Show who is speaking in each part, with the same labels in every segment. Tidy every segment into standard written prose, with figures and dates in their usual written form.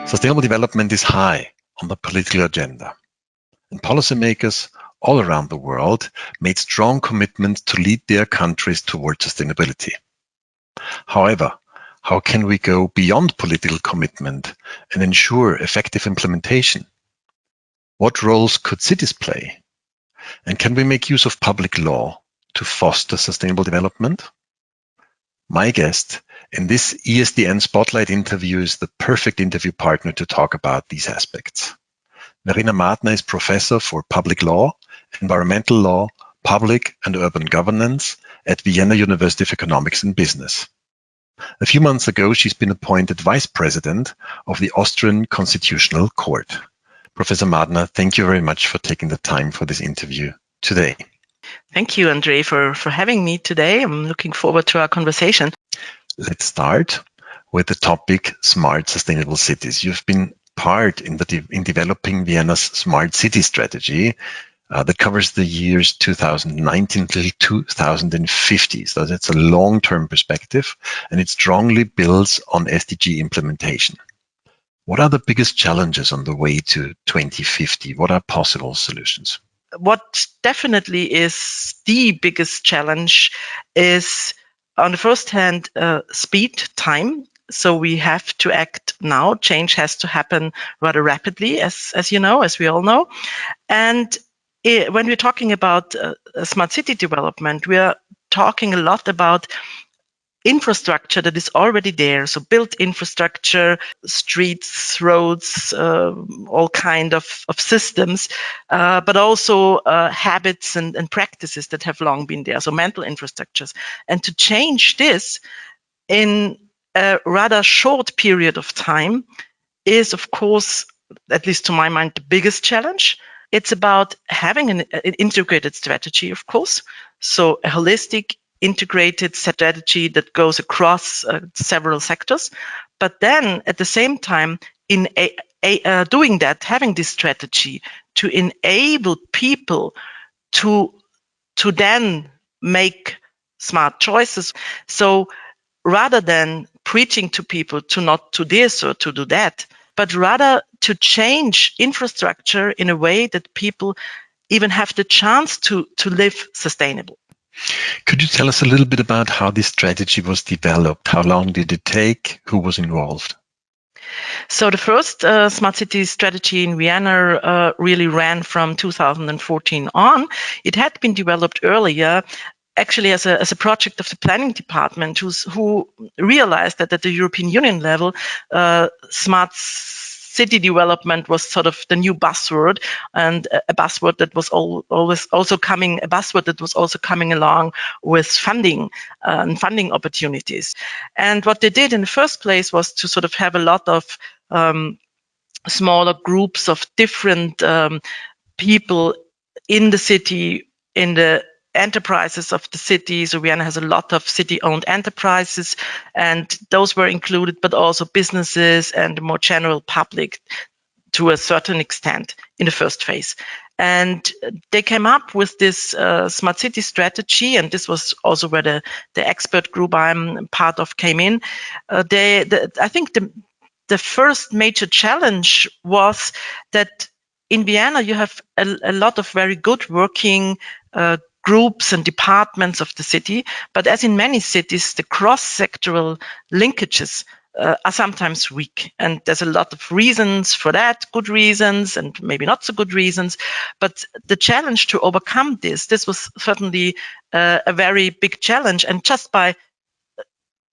Speaker 1: Sustainable development is high on the political agenda, and policymakers all around the world made strong commitments to lead their countries towards sustainability. However, how can we go beyond political commitment and ensure effective implementation? What roles could cities play? And can we make use of public law to foster sustainable development? My guest in this ESDN Spotlight interview is the perfect interview partner to talk about these aspects. Verena Madner is professor for public law, environmental law, public and urban governance at Vienna University of Economics and Business. A few months ago, she's been appointed vice president of the Austrian Constitutional Court. Professor Madner, thank you very much for taking the time for this interview today.
Speaker 2: Thank you, Andre, for having me today. I'm looking forward to our conversation.
Speaker 1: Let's start with the topic smart sustainable cities. You've been part in developing Vienna's smart city strategy that covers the years 2019 till 2050. So that's a long-term perspective, and it strongly builds on SDG implementation. What are the biggest challenges on the way to 2050? What are possible solutions?
Speaker 2: What definitely is the biggest challenge is, on the first hand, speed, time. So we have to act now. Change has to happen rather rapidly, as you know, as we all know. And when we're talking about smart city development, we are talking a lot about infrastructure that is already there. So built infrastructure, streets, roads, all kind of systems, but also habits and practices that have long been there. So mental infrastructures. And to change this in a rather short period of time is, of course, at least to my mind, the biggest challenge. It's about having an integrated strategy, of course. So a holistic, integrated strategy that goes across several sectors. But then at the same time, in doing that, having this strategy to enable people to then make smart choices. So rather than preaching to people to not do this or to do that, but rather to change infrastructure in a way that people even have the chance to live sustainable.
Speaker 1: Could you tell us a little bit about how this strategy was developed? How long did it take? Who was involved?
Speaker 2: So the first smart city strategy in Vienna really ran from 2014 on. It had been developed earlier, actually as a project of the planning department, who realized that at the European Union level, smart city development was sort of the new buzzword, and a buzzword that was also coming along with funding and funding opportunities. And what they did in the first place was to sort of have a lot of smaller groups of different people in the city, in the enterprises of the city. So Vienna has a lot of city-owned enterprises, and those were included, but also businesses and the more general public to a certain extent in the first phase. And they came up with this smart city strategy, and this was also where the expert group I'm part of came in. I think the first major challenge was that in Vienna you have a lot of very good working groups and departments of the city, but as in many cities, the cross-sectoral linkages are sometimes weak, and there's a lot of reasons for that, good reasons and maybe not so good reasons. But the challenge to overcome this was certainly a very big challenge. And just by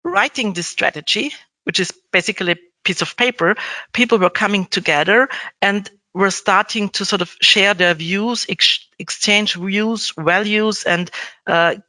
Speaker 2: writing this strategy, which is basically a piece of paper, people were coming together and were starting to sort of share their views, exchange views, values, and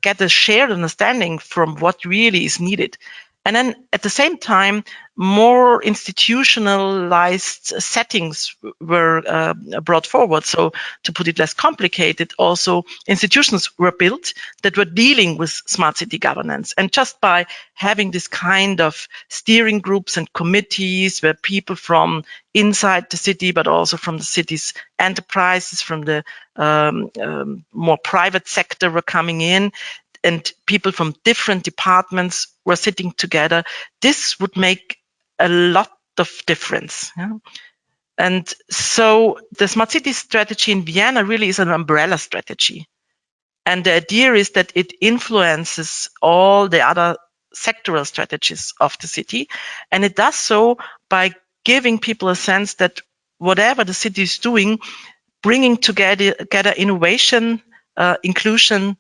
Speaker 2: get a shared understanding from what really is needed. And then at the same time, more institutionalized settings were brought forward. So to put it less complicated, also institutions were built that were dealing with smart city governance. And just by having this kind of steering groups and committees where people from inside the city, but also from the city's enterprises, from the more private sector were coming in, and people from different departments were sitting together, this would make a lot of difference. Yeah? And so the smart city strategy in Vienna really is an umbrella strategy. And the idea is that it influences all the other sectoral strategies of the city. And it does so by giving people a sense that whatever the city is doing, bringing together innovation, inclusion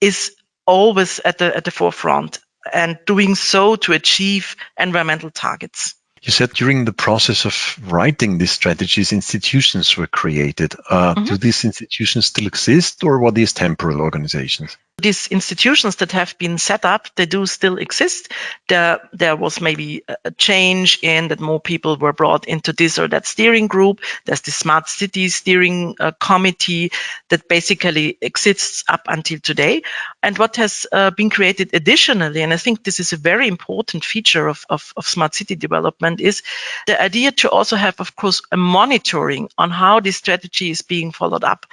Speaker 2: is always at the forefront, and doing so to achieve environmental targets.
Speaker 1: You said during the process of writing these strategies, institutions were created. Do these institutions still exist, or were these temporal organizations?
Speaker 2: These institutions that have been set up, they do still exist. There was maybe a change in that more people were brought into this or that steering group. There's the Smart City Steering Committee that basically exists up until today. And what has been created additionally, and I think this is a very important feature of smart city development, is the idea to also have, of course, a monitoring on how this strategy is being followed up.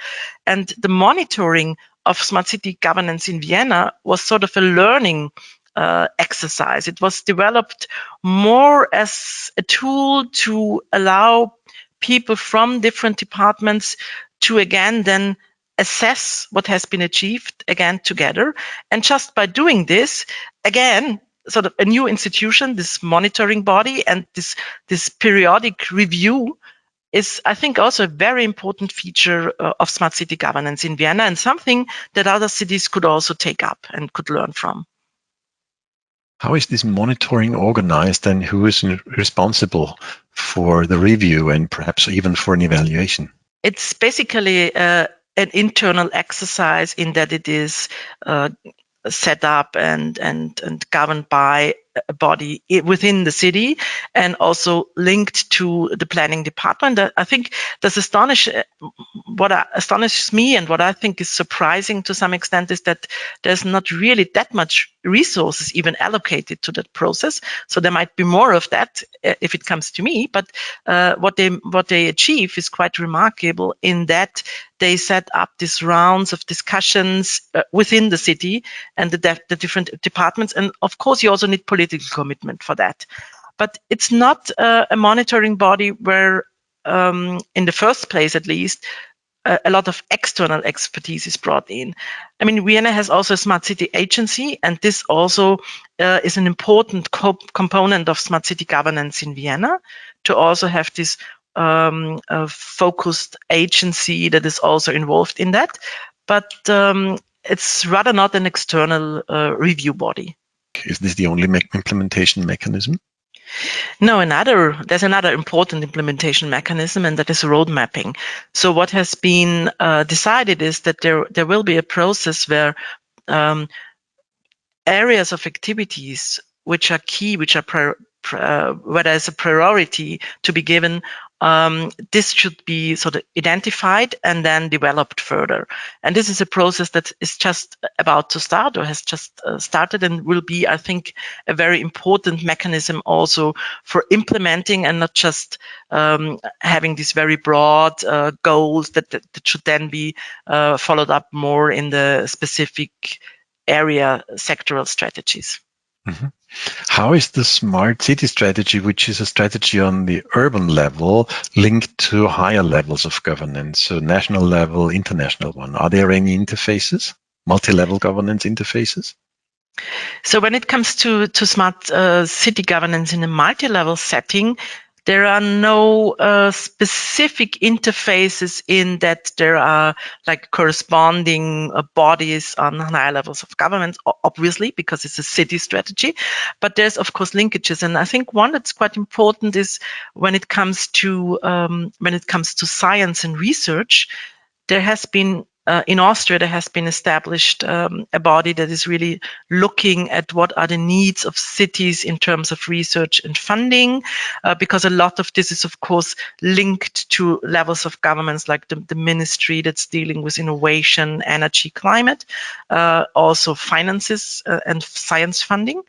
Speaker 2: And the monitoring of smart city governance in Vienna was sort of a learning exercise. It was developed more as a tool to allow people from different departments to again then assess what has been achieved again together. And just by doing this, again, sort of a new institution, this monitoring body and this periodic review is, I think, also a very important feature of smart city governance in Vienna, and something that other cities could also take up and could learn from.
Speaker 1: How is this monitoring organized, and who is responsible for the review and perhaps even for an evaluation?
Speaker 2: It's basically an internal exercise in that it is set up and governed by a body within the city, and also linked to the planning department. I think what astonishes me and what I think is surprising to some extent is that there's not really that much resources even allocated to that process. So there might be more of that if it comes to me, but what they achieve is quite remarkable in that they set up these rounds of discussions within the city and the different departments. And of course, you also need political commitment for that. But it's not a monitoring body where, in the first place at least, a lot of external expertise is brought in. I mean, Vienna has also a smart city agency, and this also is an important component of smart city governance in Vienna, to also have this focused agency that is also involved in that. But it's rather not an external review body.
Speaker 1: Is this the only implementation mechanism?
Speaker 2: No, there's another important implementation mechanism, and that is roadmapping. So what has been decided is that there will be a process where areas of activities which are key, which are where there's a priority to be given, this should be sort of identified and then developed further. And this is a process that is just about to start, or has just started, and will be, I think, a very important mechanism also for implementing, and not just having these very broad goals that should then be followed up more in the specific area sectoral strategies.
Speaker 1: Mm-hmm. How is the smart city strategy, which is a strategy on the urban level, linked to higher levels of governance, so national level, international one? Are there any interfaces, multi-level governance interfaces?
Speaker 2: So when it comes to smart city governance in a multi-level setting, there are no specific interfaces in that there are like corresponding bodies on higher levels of government, obviously, because it's a city strategy. But there's, of course, linkages. And I think one that's quite important is when it comes to science and research, there has been in Austria, there has been established a body that is really looking at what are the needs of cities in terms of research and funding, because a lot of this is, of course, linked to levels of governments like the ministry that's dealing with innovation, energy, climate, also finances and science funding.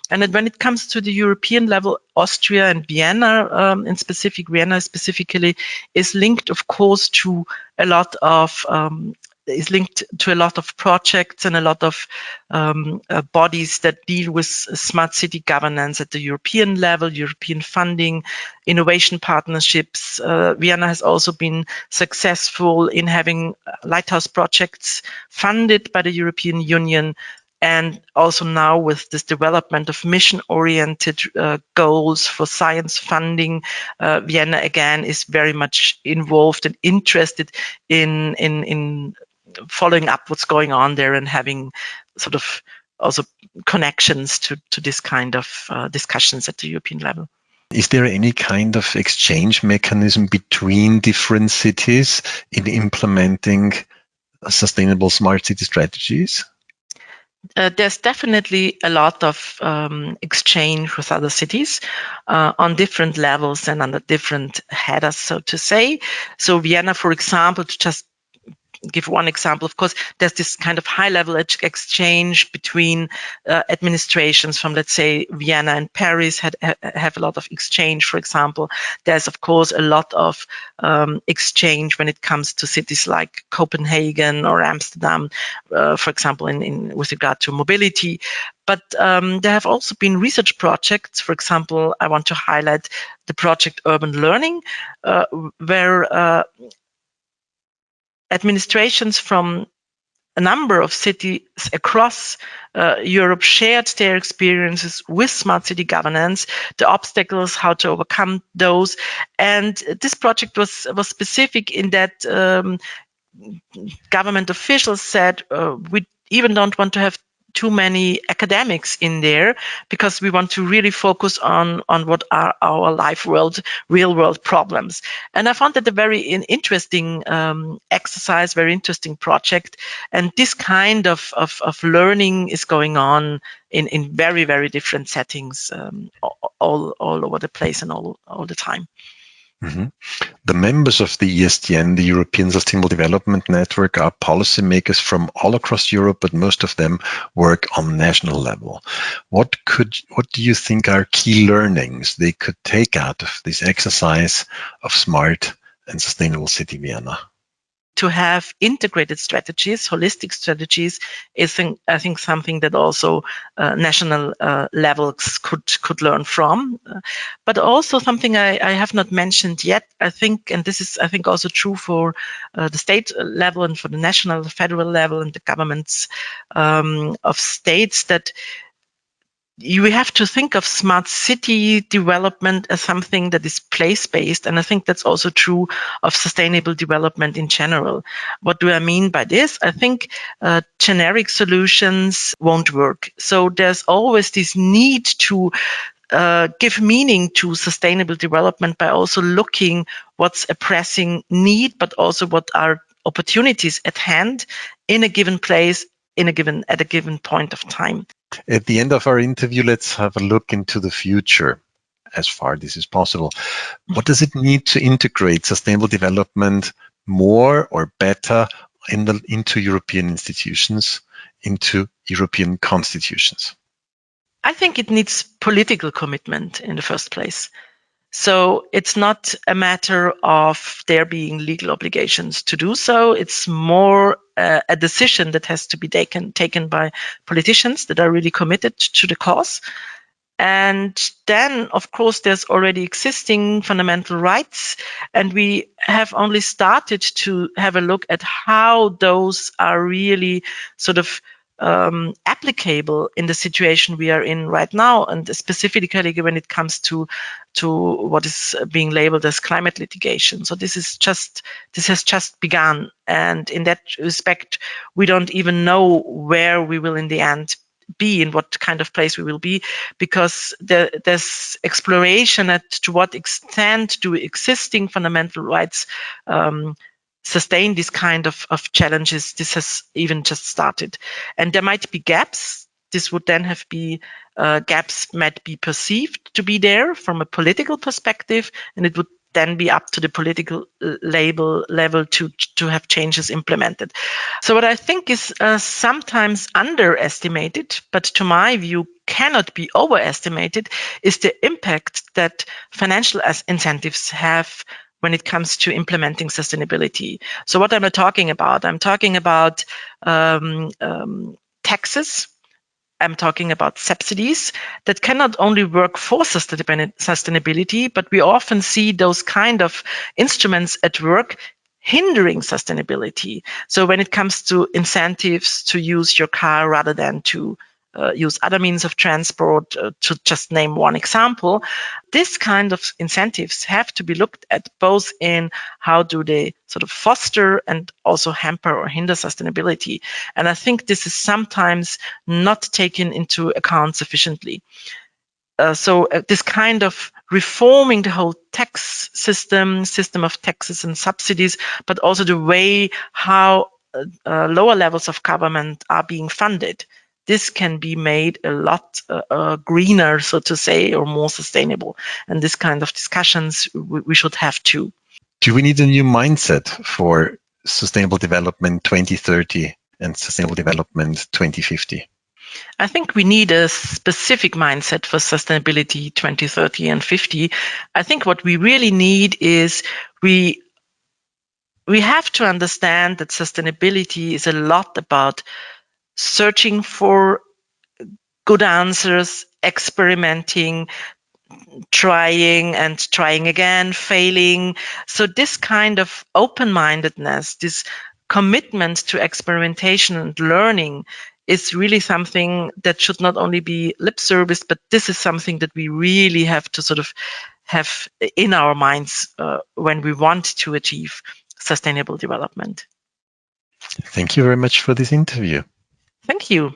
Speaker 2: And then when it comes to the European level, Austria and Vienna, Vienna specifically, is linked, of course, to a lot of is linked to a lot of projects and a lot of bodies that deal with smart city governance at the European level, European funding, innovation partnerships. Vienna has also been successful in having lighthouse projects funded by the European Union. And also now with this development of mission-oriented goals for science funding, Vienna again is very much involved and interested in following up what's going on there and having sort of also connections to this kind of discussions at the European level.
Speaker 1: Is there any kind of exchange mechanism between different cities in implementing sustainable smart city strategies?
Speaker 2: There's definitely a lot of exchange with other cities on different levels and under different headers, so to say. So Vienna, for example, to just give one example, of course, there's this kind of high-level exchange between administrations from, let's say, Vienna and Paris have a lot of exchange, for example. There's, of course, a lot of exchange when it comes to cities like Copenhagen or Amsterdam, for example, with regard to mobility. But there have also been research projects. For example, I want to highlight the project Urban Learning, where administrations from a number of cities across Europe shared their experiences with smart city governance, the obstacles, how to overcome those. And this project was specific in that government officials said, we even don't want to have too many academics in there because we want to really focus on what are our real world problems. And I found that a very interesting exercise, very interesting project. And this kind of learning is going on in very, very different settings all over the place and all the time.
Speaker 1: Mm-hmm. The members of the ESDN, the European Sustainable Development Network, are policymakers from all across Europe, but most of them work on national level. What do you think are key learnings they could take out of this exercise of smart and sustainable city Vienna?
Speaker 2: To have integrated strategies, holistic strategies, is, I think, something that also national levels could learn from. But also something I have not mentioned yet, I think, and this is, I think, also true for the state level and for the national, federal level and the governments of states, that you have to think of smart city development as something that is place-based. And I think that's also true of sustainable development in general. What do I mean by this? I think generic solutions won't work. So there's always this need to give meaning to sustainable development by also looking what's a pressing need, but also what are opportunities at hand in a given place, at a given point of time.
Speaker 1: At the end of our interview, let's have a look into the future, as far as this is possible. What does it need to integrate sustainable development more or better into European institutions, into European constitutions?
Speaker 2: I think it needs political commitment in the first place. So it's not a matter of there being legal obligations to do so. It's more a decision that has to be taken by politicians that are really committed to the cause. And then, of course, there's already existing fundamental rights, and we have only started to have a look at how those are really sort of applicable in the situation we are in right now, and specifically when it comes to what is being labeled as climate litigation. So this has just begun, and in that respect, we don't even know where we will in the end be, in what kind of place we will be, because there's exploration to what extent do existing fundamental rights sustain this kind of challenges. This has even just started, and there might be gaps. This would then gaps might be perceived to be there from a political perspective, and it would then be up to the political level to have changes implemented. So what I think is sometimes underestimated, but to my view cannot be overestimated, is the impact that financial incentives have when it comes to implementing sustainability. So what am I talking about? I'm talking about taxes. I'm talking about subsidies that can not only work for sustainability, but we often see those kind of instruments at work hindering sustainability. So when it comes to incentives to use your car rather than to use other means of transport, to just name one example, this kind of incentives have to be looked at both in how do they sort of foster and also hamper or hinder sustainability. And I think this is sometimes not taken into account sufficiently. So this kind of reforming the whole tax system of taxes and subsidies, but also the way how lower levels of government are being funded. This can be made a lot greener, so to say, or more sustainable. And this kind of discussions we should have too.
Speaker 1: Do we need a new mindset for Sustainable Development 2030 and Sustainable Development 2050?
Speaker 2: I think we need a specific mindset for sustainability 2030 and 50. I think what we really need is we have to understand that sustainability is a lot about searching for good answers, experimenting, trying again, failing. So this kind of open-mindedness, this commitment to experimentation and learning is really something that should not only be lip service, but this is something that we really have to sort of have in our minds when we want to achieve sustainable development.
Speaker 1: Thank you very much for this interview.
Speaker 2: Thank you.